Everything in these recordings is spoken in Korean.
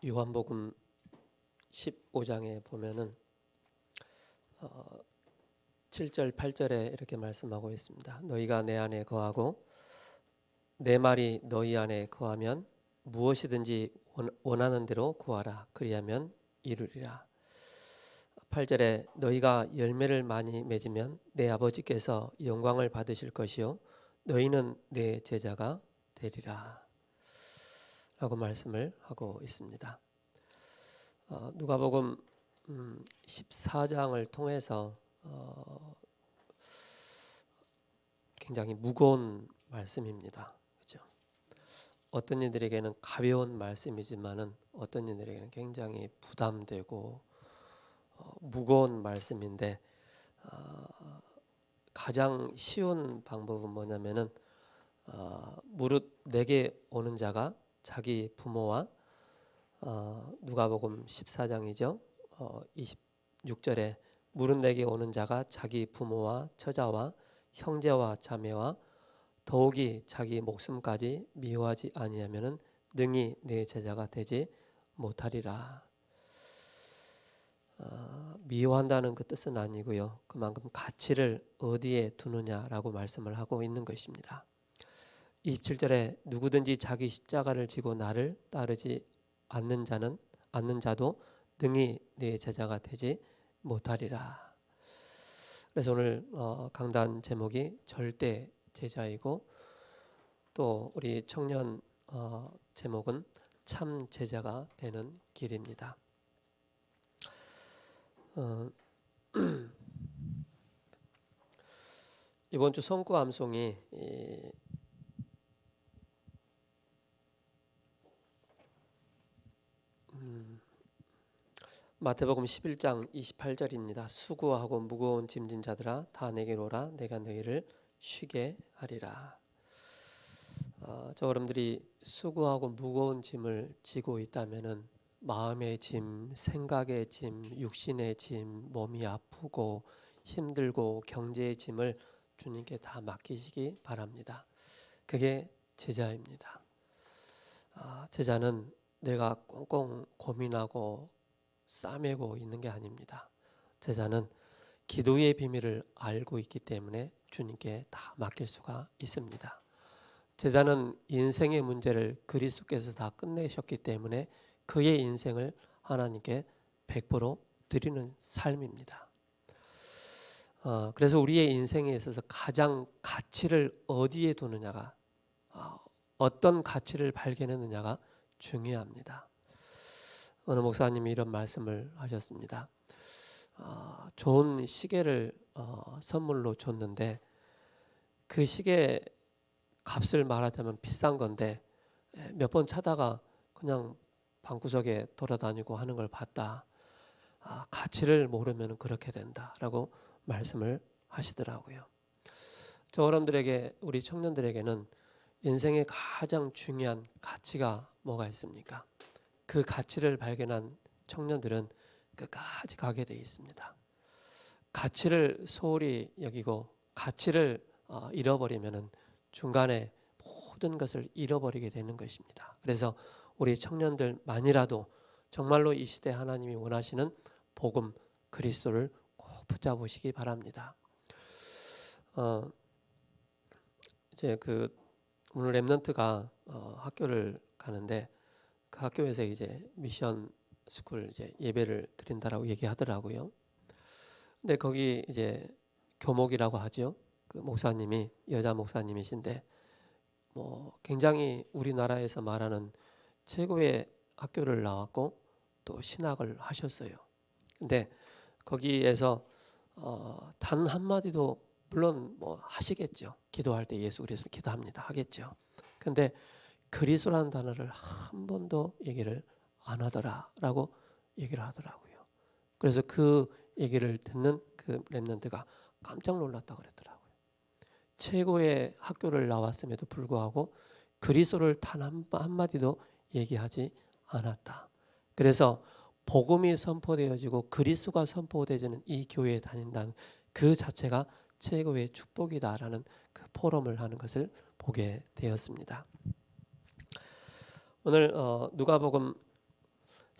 요한복음 15장에 보면은 7절 8절에 이렇게 말씀하고 있습니다. 너희가 내 안에 거하고 내 말이 너희 안에 거하면 무엇이든지 원하는 대로 구하라. 그리하면 이루리라. 8절에 너희가 열매를 많이 맺으면 내 아버지께서 영광을 받으실 것이요 너희는 내 제자가 되리라 라고 말씀을 하고 있습니다. 누가복음 14장을 통해서 굉장히 무거운 말씀입니다. 그렇죠? 어떤 이들에게는 가벼운 말씀이지만은 어떤 이들에게는 굉장히 부담되고 무거운 말씀인데 가장 쉬운 방법은 뭐냐면은 무릇 내게 오는 자가 자기 부모와 누가복음 14장이죠. 26절에 무릇 내게 오는 자가 자기 부모와 처자와 형제와 자매와 더욱이 자기 목숨까지 미워하지 아니하면은 능히 내 제자가 되지 못하리라. 미워한다는 그 뜻은 아니고요. 그만큼 가치를 어디에 두느냐라고 말씀을 하고 있는 것입니다. 27절에 누구든지 자기 십자가를 지고 나를 따르지 않는 자도 능히 내 제자가 되지 못하리라. 그래서 오늘 강단 제목이 절대 제자이고 또 우리 청년 제목은 참 제자가 되는 길입니다. 이번 주 성구 암송이 마태복음 11장 28절입니다. 수고하고 무거운 짐진 자들아 다 내게로 오라 내가 너희를 쉬게 하리라. 저 여러분들이 수고하고 무거운 짐을 지고 있다면은 마음의 짐, 생각의 짐, 육신의 짐, 몸이 아프고 힘들고 경제의 짐을 주님께 다 맡기시기 바랍니다. 그게 제자입니다. 제자는 내가 꽁꽁 고민하고 싸매고 있는 게 아닙니다. 제자는 기도의 비밀을 알고 있기 때문에 주님께 다 맡길 수가 있습니다. 제자는 인생의 문제를 그리스도께서 다 끝내셨기 때문에 그의 인생을 하나님께 100% 드리는 삶입니다. 그래서 우리의 인생에 있어서 가장 가치를 어디에 두느냐가 어떤 가치를 발견했느냐가 중요합니다. 어느 목사님이 이런 말씀을 하셨습니다. 좋은 시계를 선물로 줬는데 그 시계 값을 말하자면 비싼 건데 몇 번 차다가 그냥 방구석에 돌아다니고 하는 걸 봤다. 가치를 모르면 그렇게 된다라고 말씀을 하시더라고요. 저 여러분들에게 우리 청년들에게는 인생의 가장 중요한 가치가 뭐가 있습니까? 그 가치를 발견한 청년들은 끝까지 가게 되어 있습니다. 가치를 소홀히 여기고 가치를 잃어버리면은 중간에 모든 것을 잃어버리게 되는 것입니다. 그래서 우리 청년들만이라도 정말로 이 시대 하나님이 원하시는 복음 그리스도를 꼭 붙잡으시기 바랍니다. 이제 오늘 렘넌트가 학교를 가는데 그 학교에서 이제 미션 스쿨 이제 예배를 드린다라고 얘기하더라고요. 근데 거기 이제 교목이라고 하죠. 그 목사님이 여자 목사님이신데 뭐 굉장히 우리나라에서 말하는 최고의 학교를 나왔고 또 신학을 하셨어요. 근데 거기에서 단 한마디도 물론 뭐 하시겠죠. 기도할 때 예수 그리스도 기도합니다. 하겠죠. 근데 그리스도라는 단어를 한 번도 얘기를 안 하더라라고 얘기를 하더라고요. 그래서 그 얘기를 듣는 그 렘넌트가 깜짝 놀랐다고 그랬더라고요. 최고의 학교를 나왔음에도 불구하고 그리스도를 단 한마디도 얘기하지 않았다. 그래서 복음이 선포되어지고 그리스도가 선포되어지는 이 교회에 다닌다는 그 자체가 최고의 축복이다라는 그 포럼을 하는 것을 보게 되었습니다. 오늘 누가복음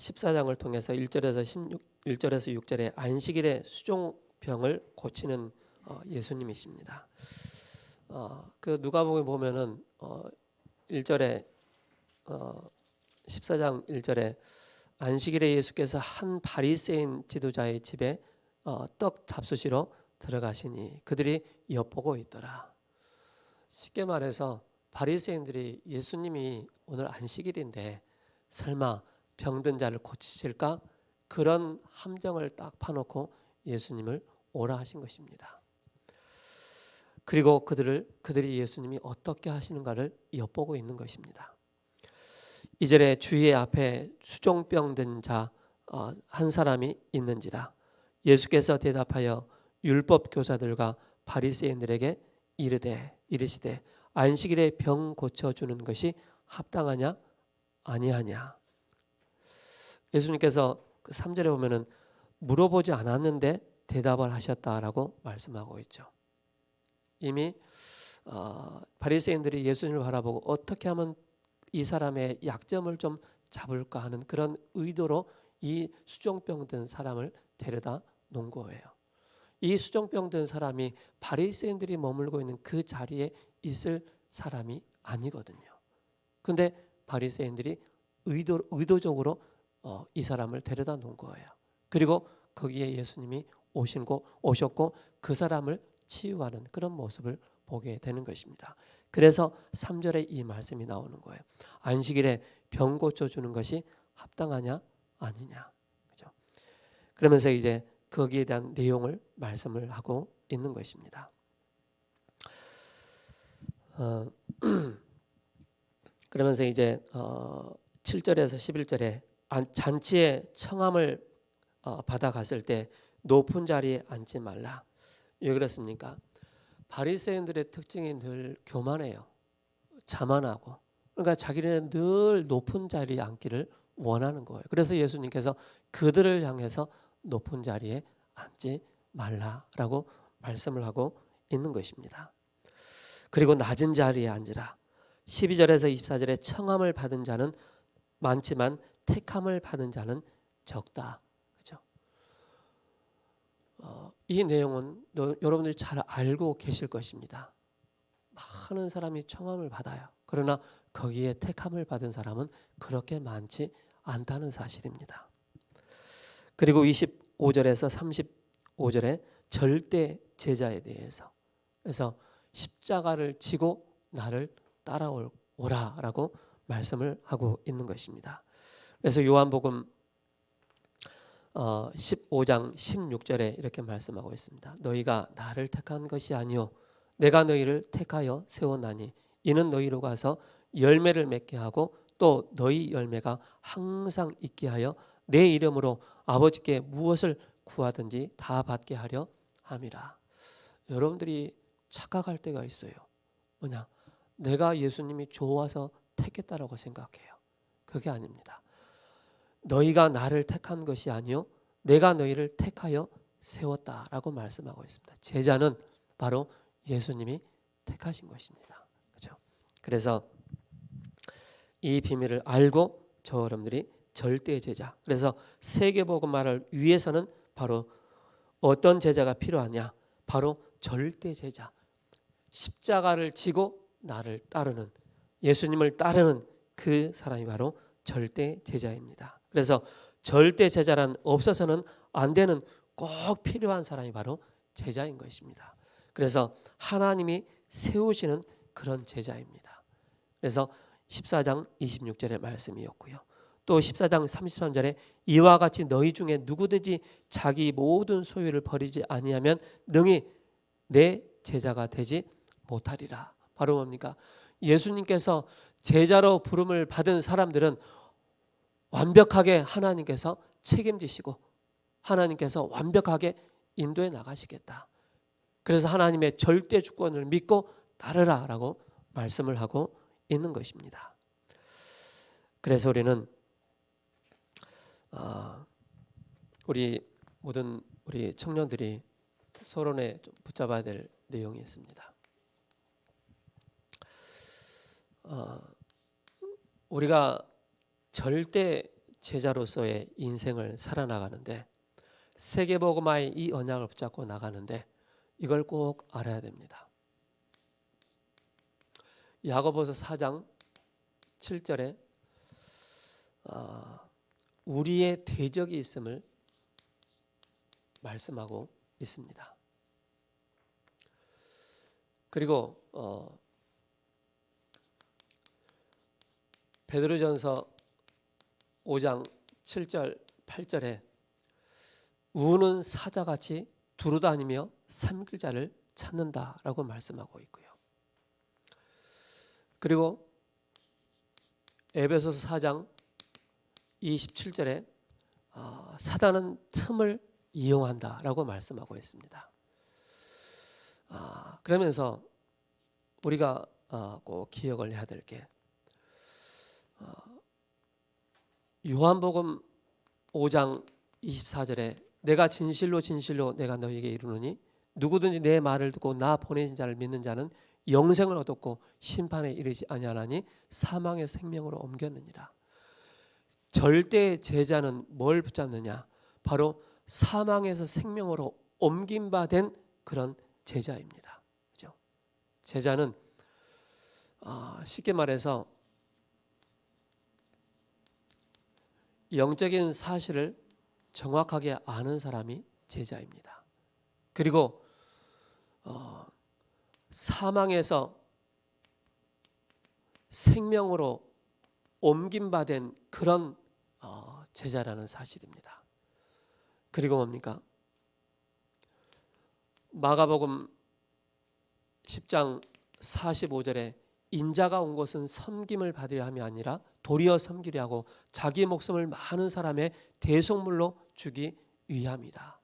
14장을 통해서 1절에서 6절에 안식일의 수종병을 고치는 예수님이십니다. 그 누가복음에 보면은 1절에 14장 1절에 안식일에 예수께서 한 바리새인 지도자의 집에 떡 잡수시러 들어가시니 그들이 엿보고 있더라. 쉽게 말해서 바리새인들이 예수님이 오늘 안식일인데 설마 병든 자를 고치실까? 그런 함정을 딱 파놓고 예수님을 오라 하신 것입니다. 그리고 그들이 예수님이 어떻게 하시는가를 엿보고 있는 것입니다. 2절에 주의 앞에 수종병 든 자 한 사람이 있는지라 예수께서 대답하여 율법 교사들과 바리새인들에게 이르시되 안식일에 병 고쳐 주는 것이 합당하냐 아니하냐. 예수님께서 그 3절에 보면은 물어보지 않았는데 대답을 하셨다라고 말씀하고 있죠. 이미 바리새인들이 예수님을 바라보고 어떻게 하면 이 사람의 약점을 좀 잡을까 하는 그런 의도로 이 수종병 든 사람을 데려다 놓은 거예요. 이 수종병 든 사람이 바리새인들이 머물고 있는 그 자리에 있을 사람이 아니거든요. 근데 바리새인들이 의도적으로 이 사람을 데려다 놓은 거예요. 그리고 거기에 예수님이 오셨고 그 사람을 치유하는 그런 모습을 보게 되는 것입니다. 그래서 3절에 이 말씀이 나오는 거예요. 안식일에 병 고쳐주는 것이 합당하냐 아니냐. 그죠? 그러면서 이제 거기에 대한 내용을 말씀을 하고 있는 것입니다. 그러면서 이제 7절에서 11절에 잔치에 청함을 받아갔을 때 높은 자리에 앉지 말라. 왜 그렇습니까? 바리새인들의 특징이 늘 교만해요. 자만하고. 그러니까 자기는 늘 높은 자리에 앉기를 원하는 거예요. 그래서 예수님께서 그들을 향해서 높은 자리에 앉지 말라라고 말씀을 하고 있는 것입니다. 그리고 낮은 자리에 앉으라. 12절에서 24절에 청함을 받은 자는 많지만 택함을 받은 자는 적다. 그렇죠? 이 내용은 여러분들이 잘 알고 계실 것입니다. 많은 사람이 청함을 받아요. 그러나 거기에 택함을 받은 사람은 그렇게 많지 않다는 사실입니다. 그리고 25절에서 35절에 절대 제자에 대해서 그래서 십자가를 지고 나를 따라오라라고 말씀을 하고 있는 것입니다. 그래서 요한복음 15장 16절에 이렇게 말씀하고 있습니다. 너희가 나를 택한 것이 아니요 내가 너희를 택하여 세웠나니 이는 너희로 가서 열매를 맺게 하고 또 너희 열매가 항상 있게 하여 내 이름으로 아버지께 무엇을 구하든지 다 받게 하려 함이라. 여러분들이 착각할 때가 있어요. 뭐냐? 내가 예수님이 좋아서 택했다라고 생각해요. 그게 아닙니다. 너희가 나를 택한 것이 아니요 내가 너희를 택하여 세웠다라고 말씀하고 있습니다. 제자는 바로 예수님이 택하신 것입니다. 그렇죠? 그래서 이 비밀을 알고 저 여러분들이 절대 제자. 그래서 세계복음화를 위해서는 바로 어떤 제자가 필요하냐? 바로 절대 제자. 십자가를 지고 나를 따르는 예수님을 따르는 그 사람이 바로 절대 제자입니다. 그래서 절대 제자란 없어서는 안 되는 꼭 필요한 사람이 바로 제자인 것입니다. 그래서 하나님이 세우시는 그런 제자입니다. 그래서 14장 26절의 말씀이었고요. 또 14장 33절에 이와 같이 너희 중에 누구든지 자기 모든 소유를 버리지 아니하면 능히 내 제자가 되지 못하리라. 바로 뭡니까? 예수님께서 제자로 부름을 받은 사람들은 완벽하게 하나님께서 책임지시고 하나님께서 완벽하게 인도해 나가시겠다. 그래서 하나님의 절대 주권을 믿고 따르라라고 말씀을 하고 있는 것입니다. 그래서 우리는 우리 청년들이 서론에 좀 붙잡아야 될 내용이 있습니다. 우리가 절대 제자로서의 인생을 살아나가는데, 세계복음화의 이 언약을 붙잡고 나가는데 이걸 꼭 알아야 됩니다. 야고보서 4장 7절에 우리의 대적이 있음을 말씀하고 있습니다. 그리고 베드로전서 5장 7절 8절에 우는 사자같이 두루다니며 삼킬 자를 찾는다라고 말씀하고 있고요. 그리고 에베소서 4장 27절에 사단은 틈을 이용한다라고 말씀하고 있습니다. 그러면서 우리가 꼭 기억을 해야 될 게, 요한복음 5장 24절에 내가 진실로 진실로 내가 너희에게 이르노니 누구든지 내 말을 듣고 나 보내신 자를 믿는 자는 영생을 얻었고 심판에 이르지 아니하나니 사망의 생명으로 옮겼느니라. 절대 제자는 뭘 붙잡느냐? 바로 사망에서 생명으로 옮긴 바 된 그런 제자입니다. 그죠? 제자는 쉽게 말해서 영적인 사실을 정확하게 아는 사람이 제자입니다. 그리고 사망에서 생명으로 옮긴 바 된 그런 제자라는 사실입니다. 그리고 뭡니까? 마가복음 10장 45절에 인자가 온 것은 섬김을 받으려 함이 아니라 도리어 섬기려 하고 자기 목숨을 많은 사람의 대속물로 주기 위함이다.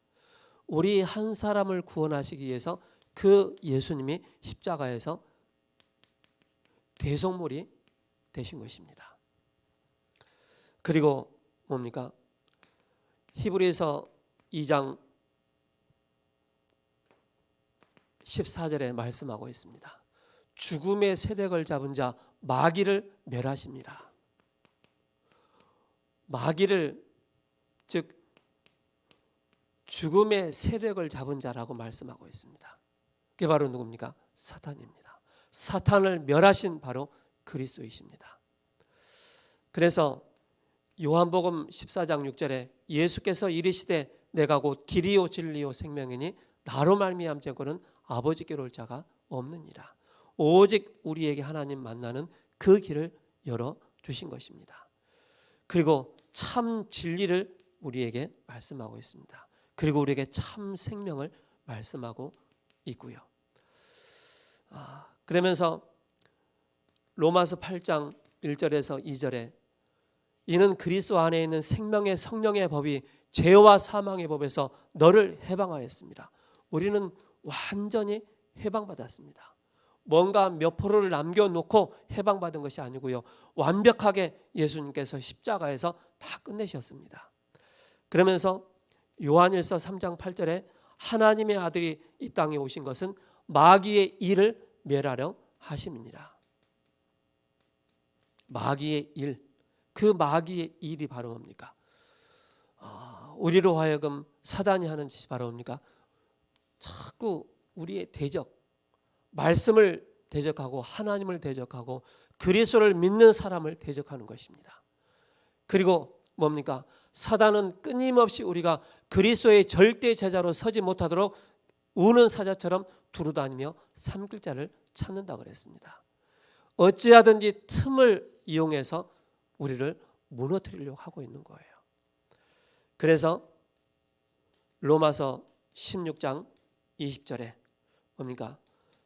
우리 한 사람을 구원하시기 위해서 그 예수님이 십자가에서 대속물이 되신 것입니다. 그리고 뭡니까? 히브리서 2장 14절에 말씀하고 있습니다. 죽음의 세력을 잡은 자 마귀를 멸하십니다. 마귀를, 즉 죽음의 세력을 잡은 자라고 말씀하고 있습니다. 그게 바로 누굽니까? 사탄입니다. 사탄을 멸하신 바로 그리스도이십니다. 그래서 요한복음 14장 6절에 예수께서 이르시되 내가 곧 길이요 진리요 생명이니 나로 말미암지 않고는 아버지께로 올 자가 없느니라. 오직 우리에게 하나님 만나는 그 길을 열어주신 것입니다. 그리고 참 진리를 우리에게 말씀하고 있습니다. 그리고 우리에게 참 생명을 말씀하고 있고요. 그러면서 로마서 8장 1절에서 2절에 이는 그리스도 안에 있는 생명의 성령의 법이 죄와 사망의 법에서 너를 해방하였습니다. 우리는 완전히 해방받았습니다. 뭔가 몇 프로를 남겨놓고 해방받은 것이 아니고요. 완벽하게 예수님께서 십자가에서 다 끝내셨습니다. 그러면서 요한일서 3장 8절에 하나님의 아들이 이 땅에 오신 것은 마귀의 일을 멸하려 하심이니라. 마귀의 일, 그 마귀의 일이 바로 뭡니까? 우리로 하여금 사단이 하는 짓이 바로 뭡니까? 자꾸 우리의 대적, 말씀을 대적하고 하나님을 대적하고 그리스도를 믿는 사람을 대적하는 것입니다. 그리고 뭡니까? 사단은 끊임없이 우리가 그리스도의 절대 제자로 서지 못하도록 우는 사자처럼 두루다니며 삼킬 자를 찾는다 그랬습니다. 어찌하든지 틈을 이용해서 우리를 무너뜨리려고 하고 있는 거예요. 그래서 로마서 16장 20절에 뭡니까?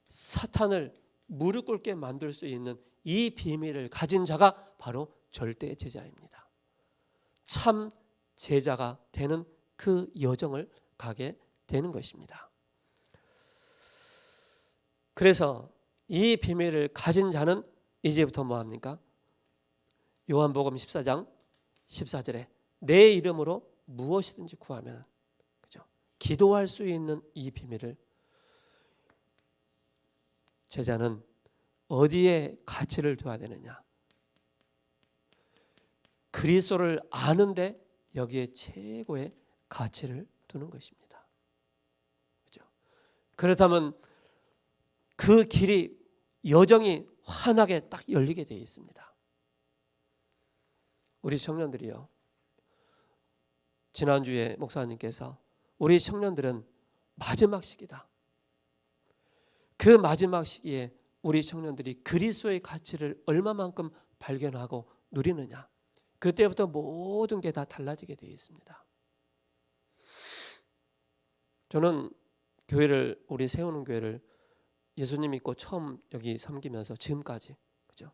사탄을 무릎 꿇게 만들 수 있는 이 비밀을 가진 자가 바로 절대 제자입니다. 참 제자가 되는 그 여정을 가게 되는 것입니다. 그래서 이 비밀을 가진 자는 이제부터 뭐합니까? 요한복음 14장 14절에 내 이름으로 무엇이든지 구하면, 그죠? 기도할 수 있는 이 비밀을 제자는 어디에 가치를 둬야 되느냐? 그리스도를 아는데 여기에 최고의 가치를 두는 것입니다. 그렇죠? 그렇다면 그 길이 여정이 환하게 딱 열리게 되어 있습니다. 우리 청년들이요, 지난주에 목사님께서 우리 청년들은 마지막 시기다. 그 마지막 시기에 우리 청년들이 그리스도의 가치를 얼마만큼 발견하고 누리느냐, 그때부터 모든 게 다 달라지게 되어 있습니다. 저는 교회를, 우리 세우는 교회를 예수님 믿고 처음 여기 섬기면서 지금까지, 그죠?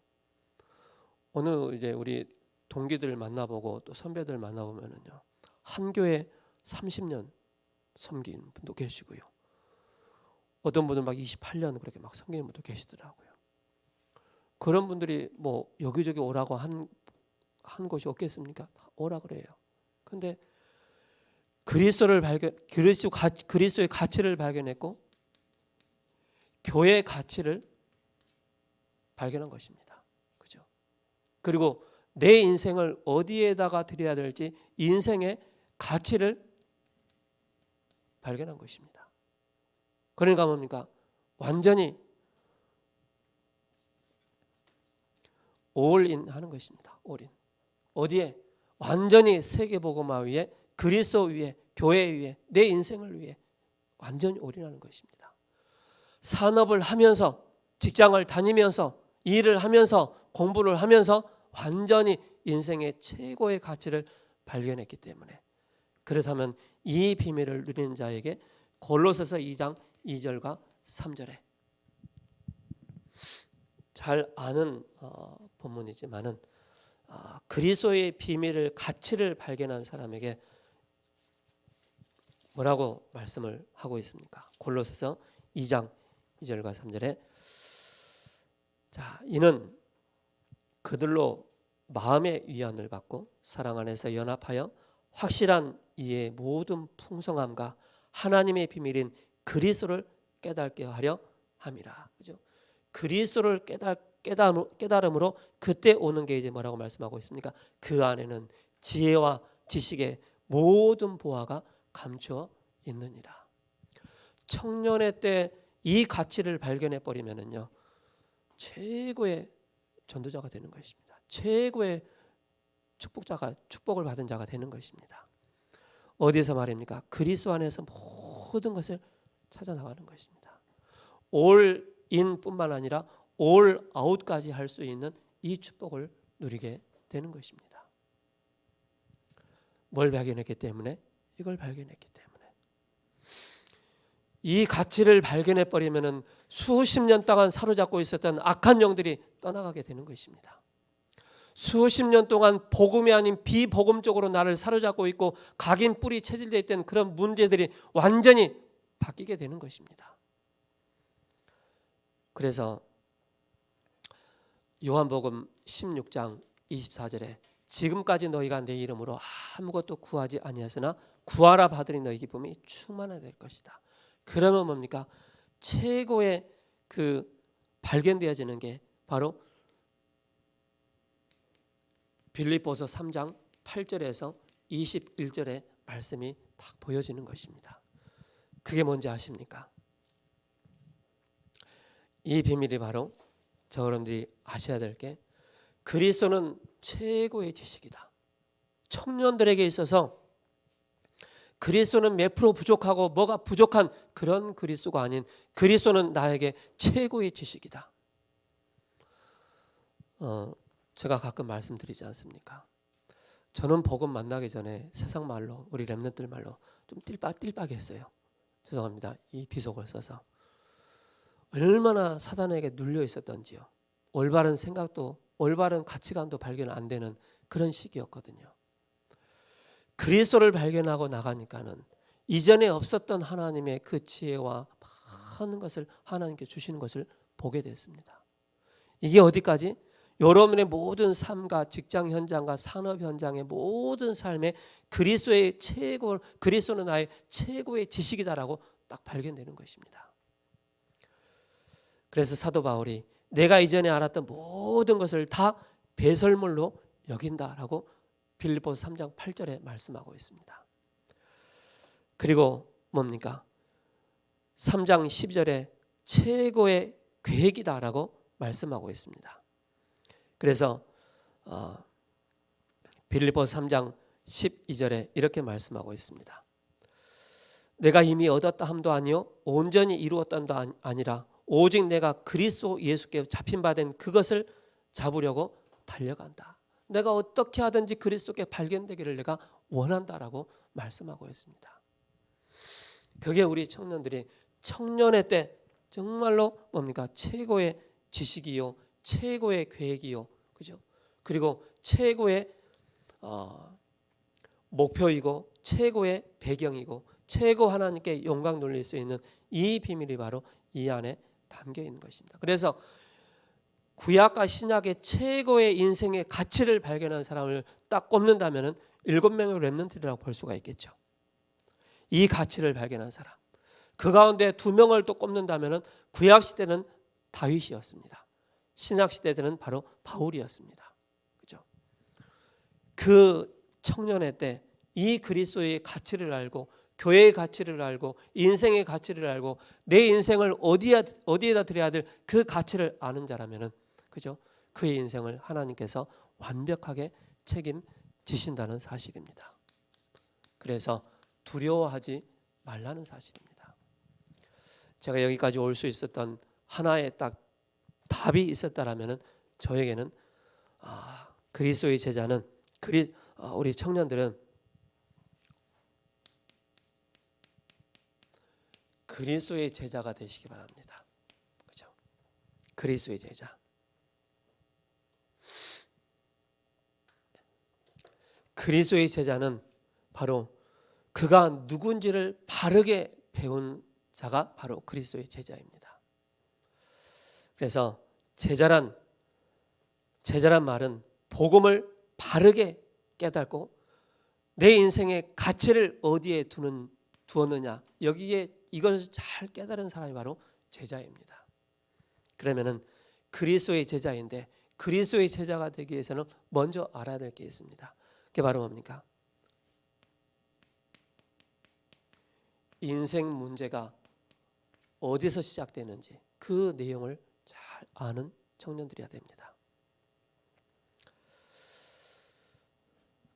어느 이제 우리 동기들 만나보고 또 선배들 만나보면은요, 한 교회 30년 섬긴 분도 계시고요. 어떤 분은 막 28년 그렇게 막 섬기는 분도 계시더라고요. 그런 분들이 뭐 여기저기 오라고 한 곳이 없겠습니까? 오라 그래요. 근데 그리스도의 가치를 발견했고 교회의 가치를 발견한 것입니다. 그죠? 그리고 내 인생을 어디에다가 드려야 될지 인생의 가치를 발견한 것입니다. 그러니까 뭡니까? 완전히 올인 하는 것입니다. 올인. 어디에? 완전히 세계복음화 위에, 그리스도 위에, 교회 위에, 내 인생을 위해 완전히 올인하는 것입니다. 산업을 하면서, 직장을 다니면서, 일을 하면서, 공부를 하면서 완전히 인생의 최고의 가치를 발견했기 때문에, 그렇다면 이 비밀을 누리는 자에게 골로새서 2장 2절과 3절에 잘 아는 본문이지만은 그리스도의 비밀을, 가치를 발견한 사람에게 뭐라고 말씀을 하고 있습니까? 골로새서 2장 2절과 3절에 자, 이는 그들로 마음의 위안을 받고 사랑 안에서 연합하여 확실한 이의 모든 풍성함과 하나님의 비밀인 그리스도를 깨닫게 하려 함이라. 그죠? 그리스도를 깨달음으로 그때 오는 게 이제 뭐라고 말씀하고 있습니까? 그 안에는 지혜와 지식의 모든 보화가 감추어 있느니라. 청년의 때 이 가치를 발견해 버리면은요, 최고의 전도자가 되는 것입니다. 최고의 축복을 받은 자가 되는 것입니다. 어디서 말입니까? 그리스도 안에서 모든 것을 찾아 나가는 것입니다. 올 인뿐만 아니라 올 아웃까지 할 수 있는 이 축복을 누리게 되는 것입니다. 뭘 발견했기 때문에? 이걸 발견했기 때문에. 이 가치를 발견해 버리면은 수십 년 동안 사로잡고 있었던 악한 영들이 떠나가게 되는 것입니다. 수십 년 동안 복음이 아닌 비복음적으로 나를 사로잡고 있고 각인 뿔이 체질되어 있던 그런 문제들이 완전히 바뀌게 되는 것입니다. 그래서 요한복음 16장 24절에 지금까지 너희가 내 이름으로 아무것도 구하지 아니하으나 구하라 받으리 너희 기쁨이 충만하게 될 것이다. 그러면 뭡니까? 최고의 그 발견되어지는 게 바로 빌립보서 3장 8절에서 21절의 말씀이 딱 보여지는 것입니다. 그게 뭔지 아십니까? 이 비밀이 바로 여러분들이 아셔야 될 게 그리스도는 최고의 지식이다. 청년들에게 있어서 그리스도는 몇 프로 부족하고 뭐가 부족한 그런 그리스도가 아닌 그리스도는 나에게 최고의 지식이다. 제가 가끔 말씀드리지 않습니까? 저는 복음 만나기 전에 세상 말로, 우리 렘넌트들 말로 좀 띨빡했어요. 죄송합니다. 이 비속을 써서. 얼마나 사단에게 눌려 있었던지요. 올바른 생각도, 올바른 가치관도 발견 안 되는 그런 시기였거든요. 그리스도를 발견하고 나가니까는 이전에 없었던 하나님의 그 지혜와 많은 것을 하나님께 주시는 것을 보게 됐습니다. 이게 어디까지? 여러분의 모든 삶과 직장 현장과 산업 현장의 모든 삶에 그리스도의 최고, 그리스도는 나의 최고의 지식이다라고 딱 발견되는 것입니다. 그래서 사도 바울이 내가 이전에 알았던 모든 것을 다 배설물로 여긴다라고 빌립보서 3장 8절에 말씀하고 있습니다. 그리고 뭡니까? 3장 12절에 최고의 계획이다라고 말씀하고 있습니다. 그래서 빌립보서 3장 12절에 이렇게 말씀하고 있습니다. 내가 이미 얻었다 함도 아니요 온전히 이루었다 함도 아니라 오직 내가 그리스도 예수께 잡힌 바 된 그것을 잡으려고 달려간다. 내가 어떻게 하든지 그리스도께 발견되기를 내가 원한다라고 말씀하고 있습니다. 그게 우리 청년들이 청년의 때 정말로 뭡니까? 최고의 지식이요, 최고의 계획이요, 그죠? 그리고 최고의 목표이고 최고의 배경이고 최고 하나님께 영광 돌릴 수 있는 이 비밀이 바로 이 안에 담겨 있는 것입니다. 그래서 구약과 신약의 최고의 인생의 가치를 발견한 사람을 딱 꼽는다면 7명의 렘넌트라고 볼 수가 있겠죠. 이 가치를 발견한 사람. 그 가운데 2명을 또 꼽는다면 구약 시대는 다윗이었습니다. 신약 시대 때는 바로 바울이었습니다. 그죠? 그 청년의 때 이 그리스도의 가치를 알고 교회의 가치를 알고 인생의 가치를 알고 내 인생을 어디에다 드려야 될 그 가치를 아는 자라면은 그죠? 그의 인생을 하나님께서 완벽하게 책임지신다는 사실입니다. 그래서 두려워하지 말라는 사실입니다. 제가 여기까지 올 수 있었던 하나의 딱 답이 있었다라면은 저에게는 그리스도의 제자는 우리 청년들은 그리스도의 제자가 되시기 바랍니다. 그죠? 그리스도의 제자. 그리스도의 제자는 바로 그가 누군지를 바르게 배운 자가 바로 그리스도의 제자입니다. 그래서 제자란 말은 복음을 바르게 깨닫고 내 인생의 가치를 어디에 두었느냐 여기에 이것을 잘 깨달은 사람이 바로 제자입니다. 그러면은 그리스도의 제자인데 그리스도의 제자가 되기 위해서는 먼저 알아야 될 게 있습니다. 그게 바로 뭡니까? 인생 문제가 어디서 시작되는지 그 내용을 잘 아는 청년들이어야 됩니다.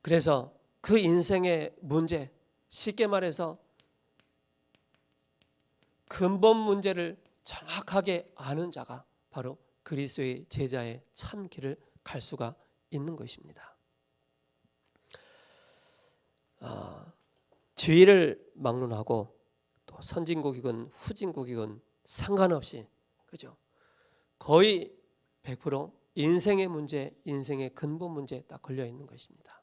그래서 그 인생의 문제, 쉽게 말해서 근본 문제를 정확하게 아는 자가 바로 그리스도의 제자의 참 길을 갈 수가 있는 것입니다. 지위를 막론하고 또 선진국이건 후진국이건 상관없이 그죠? 거의 100% 인생의 문제, 인생의 근본 문제에 딱 걸려 있는 것입니다.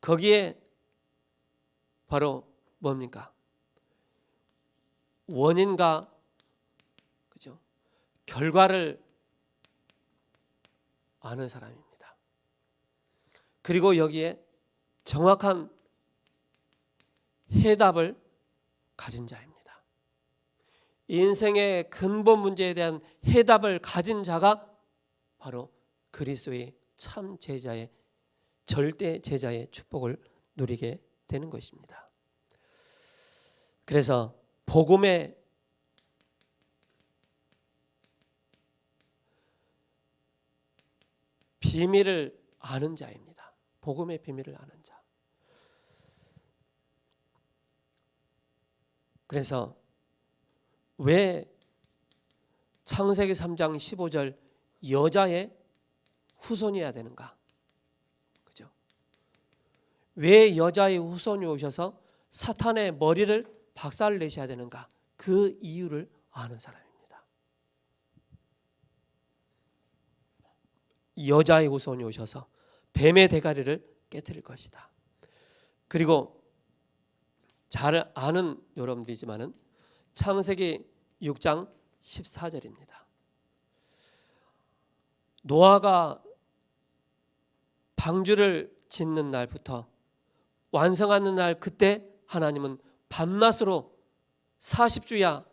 거기에 바로 뭡니까? 원인과 그죠? 결과를 아는 사람입니다. 그리고 여기에 정확한 해답을 가진 자입니다. 인생의 근본 문제에 대한 해답을 가진 자가 바로 그리스도의 참 제자의 절대 제자의 축복을 누리게 되는 것입니다. 그래서 복음의 비밀을 아는 자입니다. 복음의 비밀을 아는 자. 그래서 왜 창세기 3장 15절 여자의 후손이어야 되는가? 그죠? 왜 여자의 후손이 오셔서 사탄의 머리를 박살 내셔야 되는가? 그 이유를 아는 사람입니다. 여자의 후손이 오셔서 뱀의 대가리를 깨뜨릴 것이다. 그리고 잘 아는 여러분들이지만은 창세기 6장 14절입니다. 노아가 방주를 짓는 날부터 완성하는 날 그때 하나님은 밤낮으로 40주야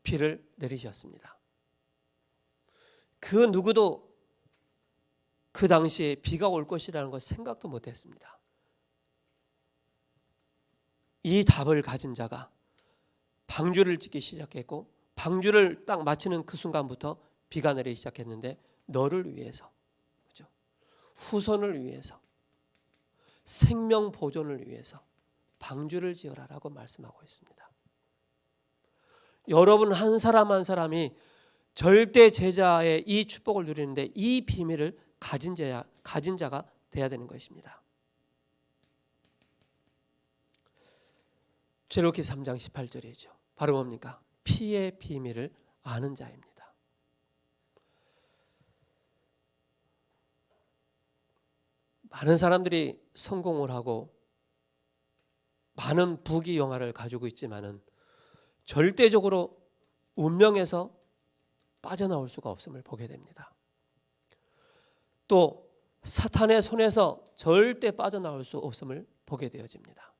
비를 내리셨습니다. 그 누구도 그 당시에 비가 올 것이라는 것 생각도 못했습니다. 이 답을 가진 자가 방주를 짓기 시작했고 방주를 딱 마치는 그 순간부터 비가 내리기 시작했는데 너를 위해서, 그죠? 후손을 위해서, 생명 보존을 위해서 방주를 지어라라고 말씀하고 있습니다. 여러분 한 사람 한 사람이 절대 제자의 이 축복을 누리는데 이 비밀을 가진 자가 돼야 되는 것입니다. 출애굽기 3장 18절이죠. 바로 뭡니까? 피의 비밀을 아는 자입니다. 많은 사람들이 성공을 하고 많은 부귀영화를 가지고 있지만은 절대적으로 운명에서 빠져나올 수가 없음을 보게 됩니다. 또 사탄의 손에서 절대 빠져나올 수 없음을 보게 되어집니다.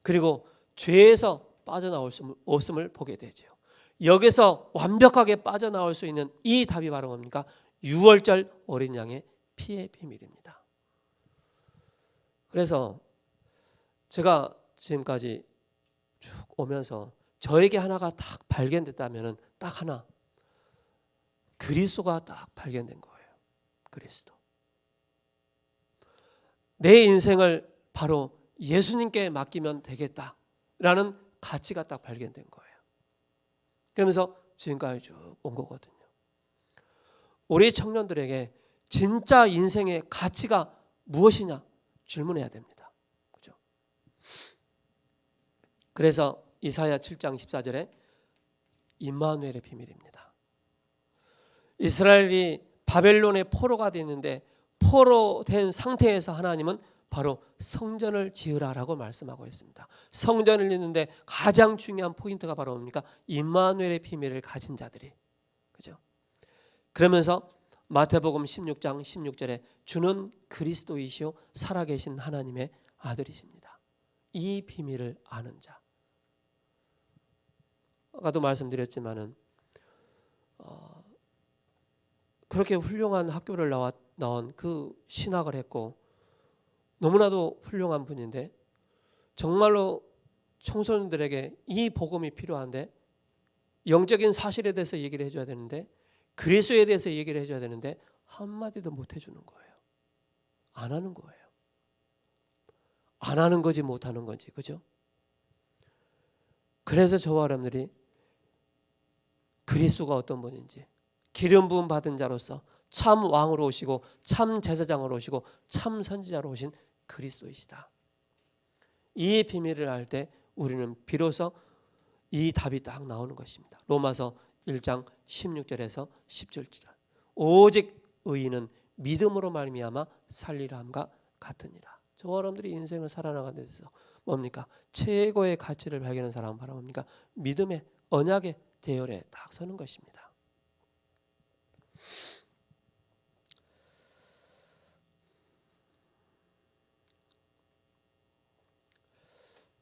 그리고 죄에서 빠져나올 수 없음을 보게 되죠. 여기서 완벽하게 빠져나올 수 있는 이 답이 바로 뭡니까? 6월절 어린 양의 피의 비밀입니다. 그래서 제가 지금까지 쭉 오면서 저에게 하나가 딱 발견됐다면 딱 하나, 그리스도가 딱 발견된 거예요. 그리스도. 내 인생을 바로 예수님께 맡기면 되겠다라는 가치가 딱 발견된 거예요. 그러면서 지금까지 쭉 온 거거든요. 우리 청년들에게 진짜 인생의 가치가 무엇이냐 질문해야 됩니다. 그렇죠? 그래서 이사야 7장 14절에 임마누엘의 비밀입니다. 이스라엘이 바벨론의 포로가 됐는데 포로된 상태에서 하나님은 바로 성전을 지으라라고 말씀하고 있습니다. 성전을 짓는데 가장 중요한 포인트가 바로 뭡니까? 임마누엘의 비밀을 가진 자들이, 그죠? 그러면서 마태복음 16장 16절에 주는 그리스도이시요 살아계신 하나님의 아들이십니다. 이 비밀을 아는 자. 아까도 말씀드렸지만은 그렇게 훌륭한 학교를 나온 그 신학을 했고 너무나도 훌륭한 분인데 정말로 청소년들에게 이 복음이 필요한데 영적인 사실에 대해서 얘기를 해줘야 되는데 그리스도에 대해서 얘기를 해줘야 되는데 한마디도 못 해주는 거예요. 안 하는 거예요. 안 하는 거지 못하는 건지, 그죠? 그래서 저와 여러분들이 그리스도가 어떤 분인지 기름 부음 받은 자로서 참 왕으로 오시고 참 제사장으로 오시고 참 선지자로 오신 그리스도이시다. 이 비밀을 알 때 우리는 비로소 이 답이 딱 나오는 것입니다. 로마서 1장 16절에서 17절. 오직 의인은 믿음으로 말미암아 살리라 함과 같으니라. 저와 여러분들이 인생을 살아나가는 데서 뭡니까? 최고의 가치를 발견하는 사람은 바로 뭡니까? 믿음의 언약의 대열에 딱 서는 것입니다.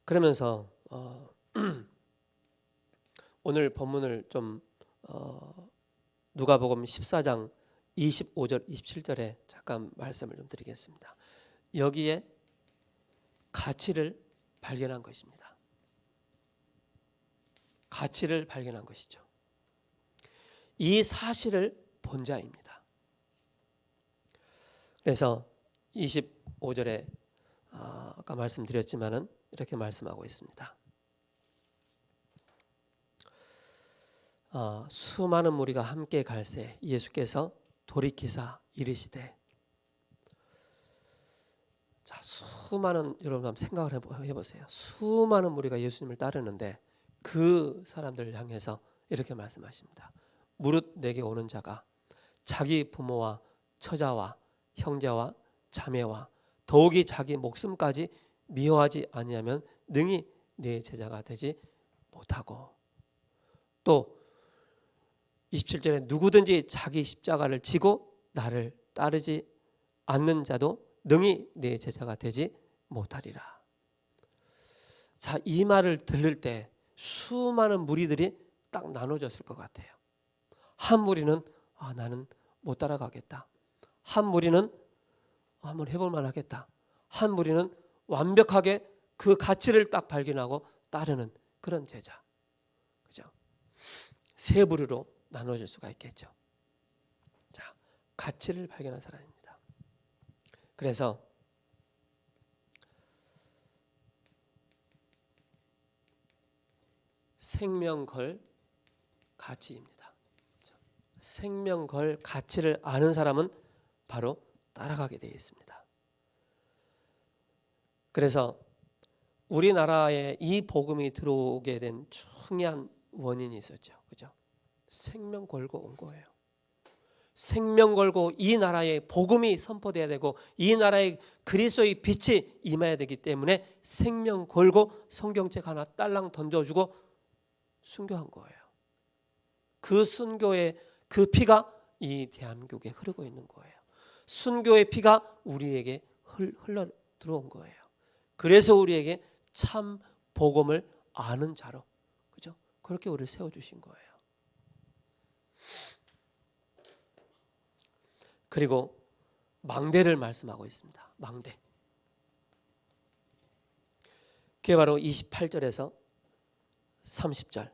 그러면서 오늘 본문을 좀 누가복음 14장 25절 27절에 잠깐 말씀을 좀 드리겠습니다. 여기에 가치를 발견한 것입니다. 가치를 발견한 것이죠. 이 사실을 본 자입니다. 그래서 25절에 아까 말씀드렸지만은 이렇게 말씀하고 있습니다. 수많은 무리가 함께 갈새 예수께서 돌이키사 이르시되. 자, 수많은, 여러분 한번 생각을 해보세요. 수많은 무리가 예수님을 따르는데 그 사람들을 향해서 이렇게 말씀하십니다. 무릇 내게 오는 자가 자기 부모와 처자와 형제와 자매와 더욱이 자기 목숨까지 미워하지 아니하면 능히 내 제자가 되지 못하고, 또 27절에 누구든지 자기 십자가를 지고 나를 따르지 않는 자도 능히 내 제자가 되지 못하리라. 자, 이 말을 들을 때 수많은 무리들이 딱 나눠졌을 것 같아요. 한 무리는 나는 못 따라가겠다. 한 무리는 한번 해볼 만하겠다. 한 무리는 완벽하게 그 가치를 딱 발견하고 따르는 그런 제자. 그죠? 세 부류로 나눠질 수가 있겠죠. 자, 가치를 발견한 사람입니다. 그래서 생명 걸 가치입니다. 생명 걸 가치를 아는 사람은 바로 따라가게 되어 있습니다. 그래서 우리나라에 이 복음이 들어오게 된 중요한 원인이 있었죠. 그죠? 생명 걸고 온 거예요. 생명 걸고 이 나라에 복음이 선포돼야 되고 이 나라에 그리스도의 빛이 임해야 되기 때문에 생명 걸고 성경책 하나 딸랑 던져주고 순교한 거예요. 그 순교의 그 피가 이 대한민국에 흐르고 있는 거예요. 순교의 피가 우리에게 흘러 들어온 거예요. 그래서 우리에게 참 복음을 아는 자로, 그죠? 그렇게 우리를 세워주신 거예요. 그리고 망대를 말씀하고 있습니다. 망대. 그게 바로 28절에서 30절.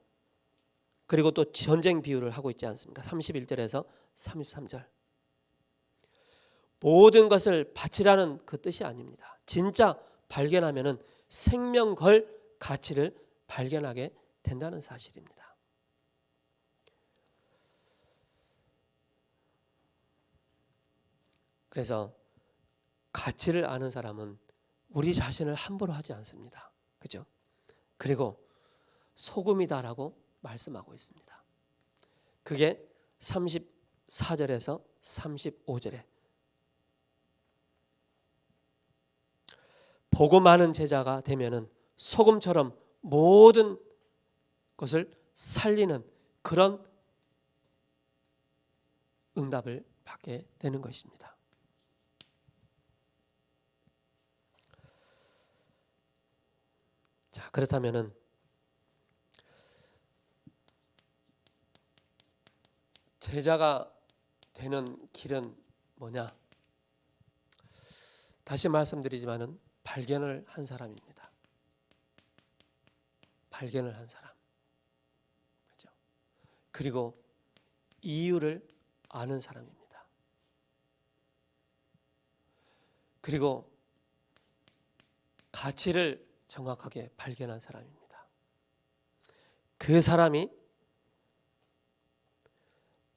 그리고 또 전쟁 비유를 하고 있지 않습니까? 31절에서 33절. 모든 것을 바치라는 그 뜻이 아닙니다. 진짜 발견하면은 생명 걸 가치를 발견하게 된다는 사실입니다. 그래서 가치를 아는 사람은 우리 자신을 함부로 하지 않습니다. 그죠? 그리고 소금이다라고 말씀하고 있습니다. 그게 34절에서 35절에 복음 아는 제자가 되면은 소금처럼 모든 것을 살리는 그런 응답을 받게 되는 것입니다. 자, 그렇다면은 제자가 되는 길은 뭐냐? 다시 말씀드리지만은 발견을 한 사람입니다. 발견을 한 사람. 그렇죠? 그리고 이유를 아는 사람입니다. 그리고 가치를 정확하게 발견한 사람입니다. 그 사람이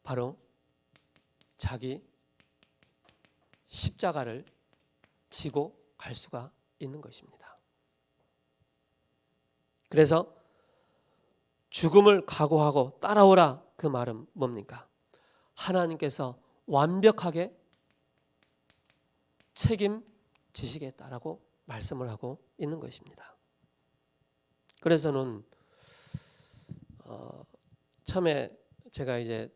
바로 자기 십자가를 지고 갈 수가 있는 것입니다. 그래서 죽음을 각오하고 따라오라 그 말은 뭡니까? 하나님께서 완벽하게 책임지시겠다라고 말씀을 하고 있는 것입니다. 그래서는 처음에 제가 이제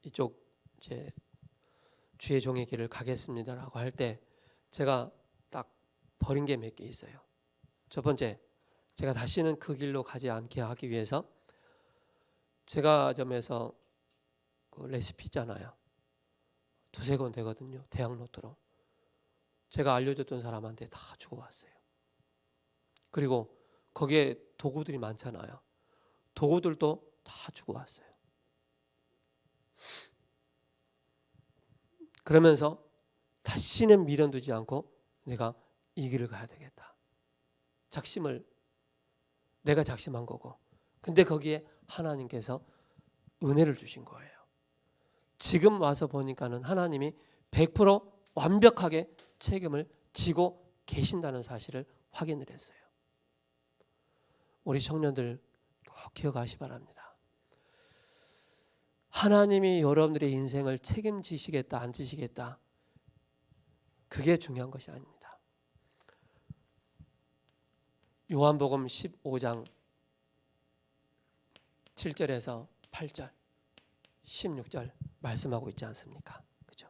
이쪽 제 주의 종의 길을 가겠습니다라고 할 때 제가 딱 버린 게 몇 개 있어요. 첫 번째, 제가 다시는 그 길로 가지 않게 하기 위해서 제과점에서 그 레시피 있잖아요. 2-3권 되거든요. 대학 노트로. 제가 알려줬던 사람한테 다 주고 왔어요. 그리고 거기에 도구들이 많잖아요. 도구들도 다 주고 왔어요. 그러면서 다시는 미련 두지 않고 내가 이 길을 가야 되겠다. 내가 작심한 거고. 근데 거기에 하나님께서 은혜를 주신 거예요. 지금 와서 보니까는 하나님이 100% 완벽하게 책임을 지고 계신다는 사실을 확인을 했어요. 우리 청년들 꼭 기억하시 바랍니다. 하나님이 여러분들의 인생을 책임지시겠다 안 지시겠다 그게 중요한 것이 아닙니다. 요한복음 15장 7절에서 8절 16절 말씀하고 있지 않습니까? 그렇죠?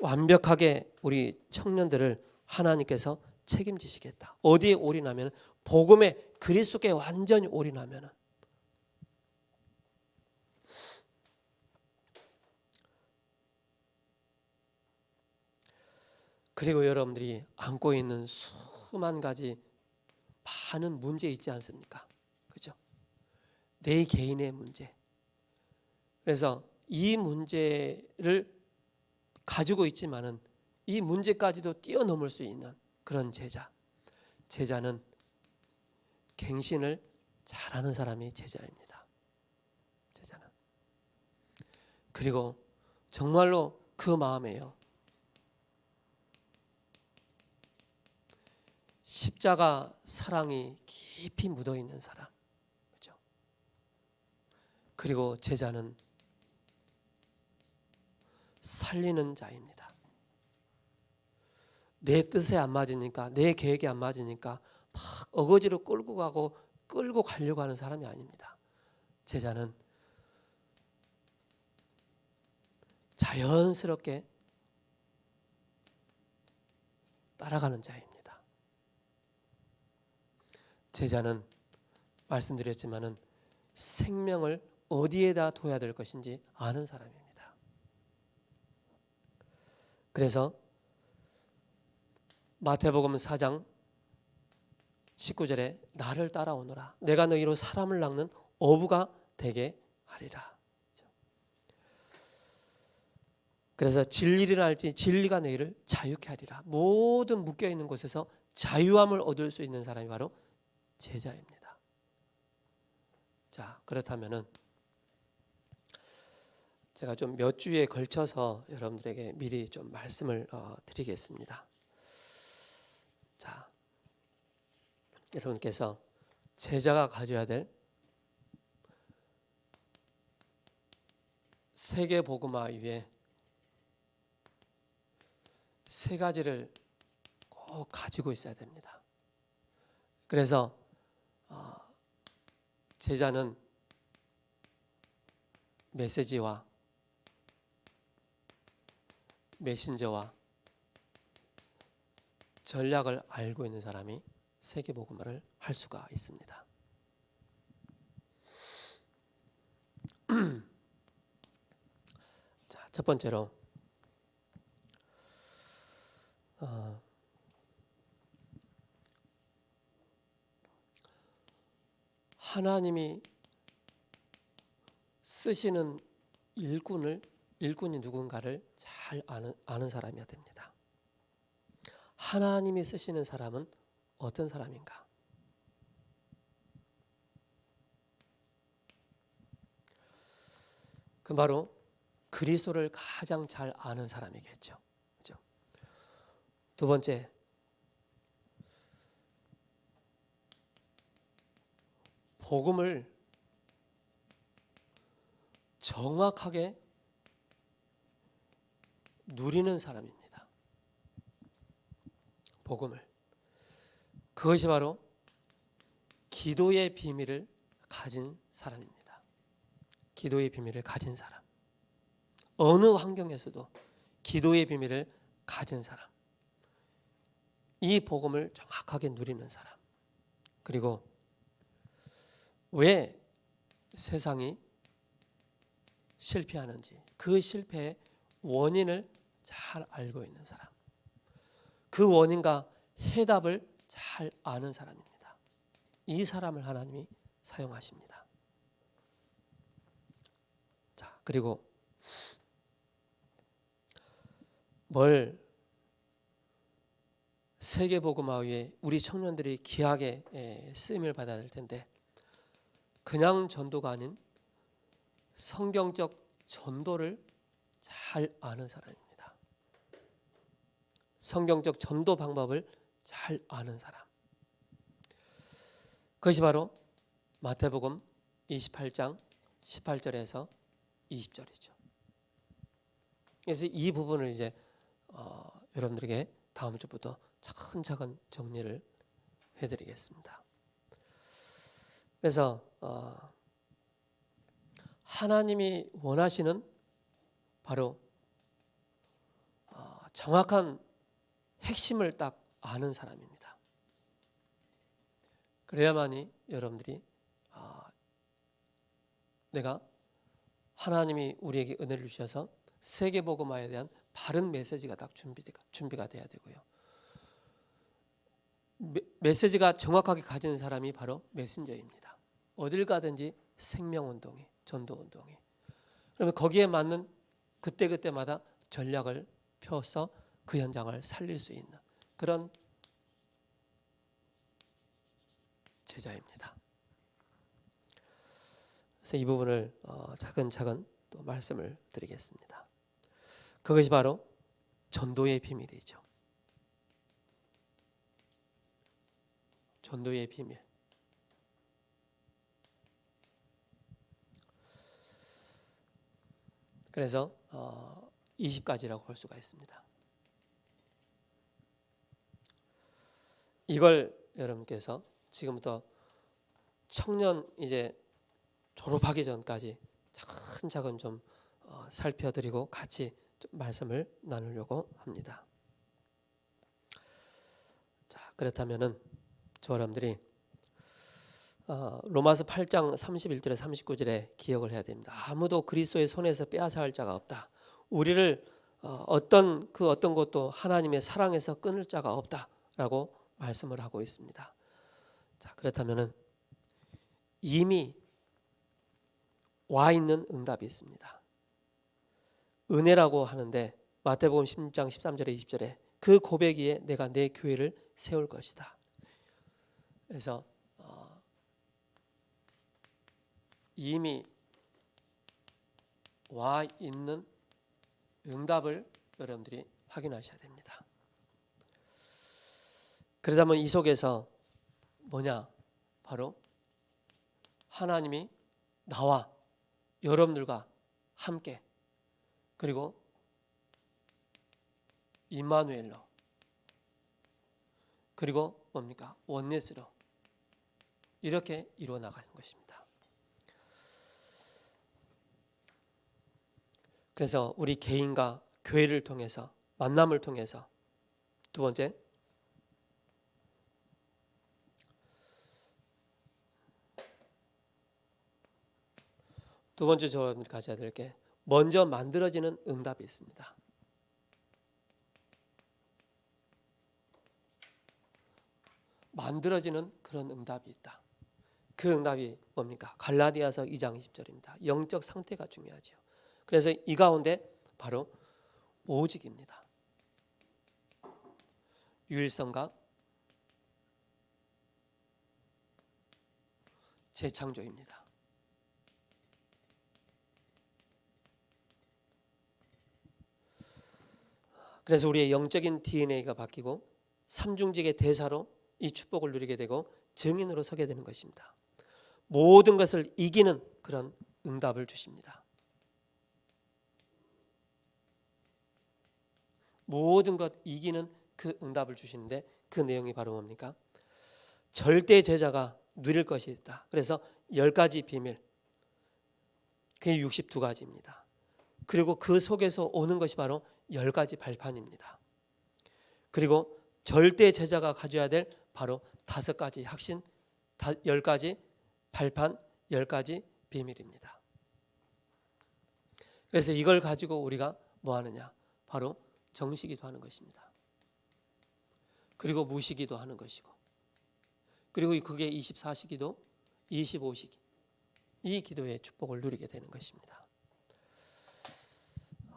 완벽하게 우리 청년들을 하나님께서 책임지시겠다. 어디에 올인하면 복음의 그리스도께 완전히 올인하면 그리고 여러분들이 안고 있는 수만 가지 많은 문제 있지 않습니까? 그죠? 내 개인의 문제. 그래서 이 문제를 가지고 있지만은 이 문제까지도 뛰어넘을 수 있는 그런 제자. 제자는 갱신을 잘하는 사람이 제자입니다. 제자는. 그리고 정말로 그 마음에요. 십자가 사랑이 깊이 묻어 있는 사람. 그렇죠? 그리고 제자는 살리는 자입니다. 내 뜻에 안 맞으니까, 내 계획에 안 맞으니까 막 어거지로 끌고 가려고 하는 사람이 아닙니다. 제자는 자연스럽게 따라가는 자입니다. 제자는 말씀드렸지만은 생명을 어디에다 둬야 될 것인지 아는 사람입니다. 그래서 마태복음 4장 19절에 나를 따라오너라. 내가 너희로 사람을 낚는 어부가 되게 하리라. 그래서 진리를 알지 진리가 너희를 자유케 하리라. 모든 묶여있는 곳에서 자유함을 얻을 수 있는 사람이 바로 제자입니다. 자, 그렇다면은 제가 좀 몇 주에 걸쳐서 여러분들에게 미리 좀 말씀을 드리겠습니다. 자, 여러분께서 제자가 가져야 될 세계 복음화 위에 세 가지를 꼭 가지고 있어야 됩니다. 그래서 제자는 메시지와 메신저와 전략을 알고 있는 사람이 세계복음화를 할 수가 있습니다. 자, 첫 번째로 하나님이 쓰시는 일꾼이 누군가를 잘 아는 사람이어야 됩니다. 하나님이 쓰시는 사람은 어떤 사람인가? 그 바로 그리스도를 가장 잘 아는 사람이겠죠. 그렇죠? 두 번째, 복음을 정확하게 누리는 사람입니다. 복음을. 그것이 바로 기도의 비밀을 가진 사람입니다. 기도의 비밀을 가진 사람. 어느 환경에서도 기도의 비밀을 가진 사람. 이 복음을 정확하게 누리는 사람. 그리고 왜 세상이 실패하는지 그 실패의 원인을 잘 알고 있는 사람. 그 원인과 해답을 잘 아는 사람입니다. 이 사람을 하나님이 사용하십니다. 자, 그리고 뭘 세계복음화 위에 우리 청년들이 귀하게 쓰임을 받아야 될 텐데 그냥 전도가 아닌 성경적 전도를 잘 아는 사람입니다. 성경적 전도 방법을 잘 아는 사람. 그것이 바로 마태복음 28장 18절에서 20절이죠. 그래서 이 부분을 이제 여러분들에게 다음 주부터 차근차근 정리를 해드리겠습니다. 그래서 하나님이 원하시는 바로 정확한 핵심을 딱 아는 사람입니다. 그래야만이 여러분들이 내가 하나님이 우리에게 은혜를 주셔서 세계복음화에 대한 바른 메시지가 딱 준비가 돼야 되고요. 메시지가 정확하게 가진 사람이 바로 메신저입니다. 어딜 가든지 생명운동이, 전도운동이. 그러면 거기에 맞는 그때그때마다 전략을 펴서 그 현장을 살릴 수 있는 그런 제자입니다. 그래서 이 부분을 차근차근 또 말씀을 드리겠습니다. 그것이 바로 전도의 비밀이죠. 전도의 비밀. 그래서 20가지라고 볼 수가 있습니다. 이걸 여러분께서 지금부터 청년 이제 졸업하기 전까지 차근차근 좀 살펴드리고 같이 좀 말씀을 나누려고 합니다. 자, 그렇다면은 저 여러분들이 로마서 8장 31절에 39절에 기억을 해야 됩니다. 아무도 그리스도의 손에서 빼앗아 할 자가 없다. 우리를 어떤 것도 하나님의 사랑에서 끊을 자가 없다라고 말씀을 하고 있습니다. 자, 그렇다면은 이미 와 있는 응답이 있습니다. 은혜라고 하는데 마태복음 16장 13절에 20절에 그 고백 위에 내가 내 교회를 세울 것이다. 그래서 이미 와 있는 응답을 여러분들이 확인하셔야 됩니다. 그러다면 이 속에서 뭐냐? 바로 하나님이 나와 여러분들과 함께 그리고 임마누엘로 그리고 뭡니까? 원네스로 이렇게 이루어 나가는 것입니다. 그래서 우리 개인과 교회를 통해서 만남을 통해서 두 번째 저는 가져야 될 게 먼저 만들어지는 응답이 있습니다. 만들어지는 그런 응답이 있다. 그 응답이 뭡니까? 갈라디아서 2장 20절입니다. 영적 상태가 중요하죠. 그래서 이 가운데 바로 오직입니다. 유일성과 재창조입니다. 그래서 우리의 영적인 DNA가 바뀌고 삼중직의 대사로 이 축복을 누리게 되고 증인으로 서게 되는 것입니다. 모든 것을 이기는 그런 응답을 주십니다. 모든 것 이기는 그 응답을 주시는데 그 내용이 바로 뭡니까? 절대 제자가 누릴 것이 있다. 그래서 10가지 비밀, 그게 62가지입니다. 그리고 그 속에서 오는 것이 바로 10가지 발판입니다. 그리고 절대 제자가 가져야 될 바로 5가지 확신, 10가지 발판, 10가지 비밀입니다. 그래서 이걸 가지고 우리가 뭐 하느냐? 바로 정시기도 하는 것입니다. 그리고 무시기도 하는 것이고, 그리고 그게 24시기도, 25시기 이 기도의 축복을 누리게 되는 것입니다.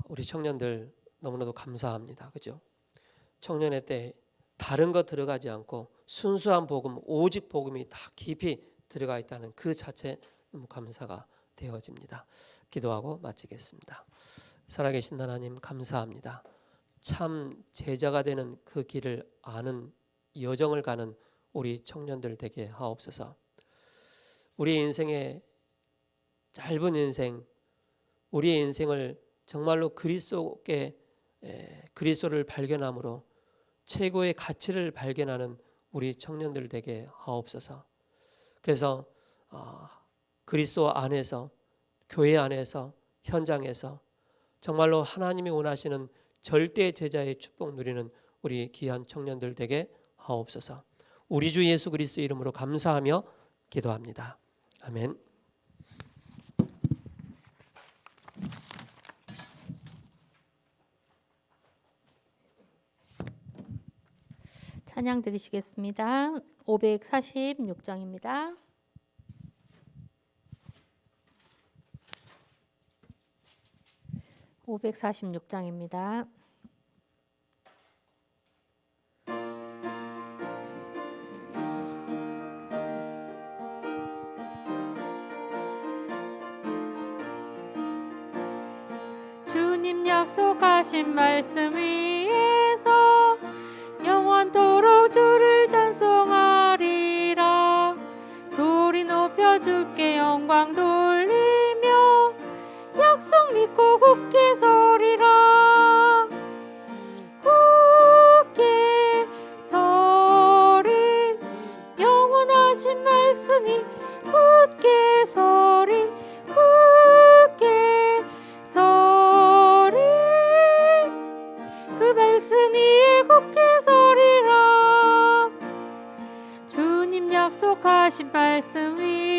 우리 청년들 너무나도 감사합니다. 그죠? 청년의 때 다른 거 들어가지 않고 순수한 복음, 오직 복음이 다 깊이 들어가 있다는 그 자체 너무 감사가 되어집니다. 기도하고 마치겠습니다. 살아계신 하나님 감사합니다. 참 제자가 되는 그 길을 아는 여정을 가는 우리 청년들 되게 하옵소서. 우리의 인생의 짧은 인생, 우리의 인생을 정말로 그리스도를 발견함으로 최고의 가치를 발견하는 우리 청년들 되게 하옵소서. 그래서 그리스도 안에서, 교회 안에서, 현장에서 정말로 하나님이 원하시는 절대 제자의 축복 누리는 우리 귀한 청년들 되게 하옵소서. 우리 주 예수 그리스도 이름으로 감사하며 기도합니다. 아멘. 찬양 드리시겠습니다. 546장입니다. (546장입니다) 주님 약속하신 말씀 위에서 영원토록 주를 찬송하리라. 소리 높여 주께 영광 돌리며 약속 믿고 굳게 서리라. 굳게 서리 영원하신 말씀이 굳게 서리 굳게 서리 그 말씀 위에 굳게 서리라. 주님 약속하신 말씀 위에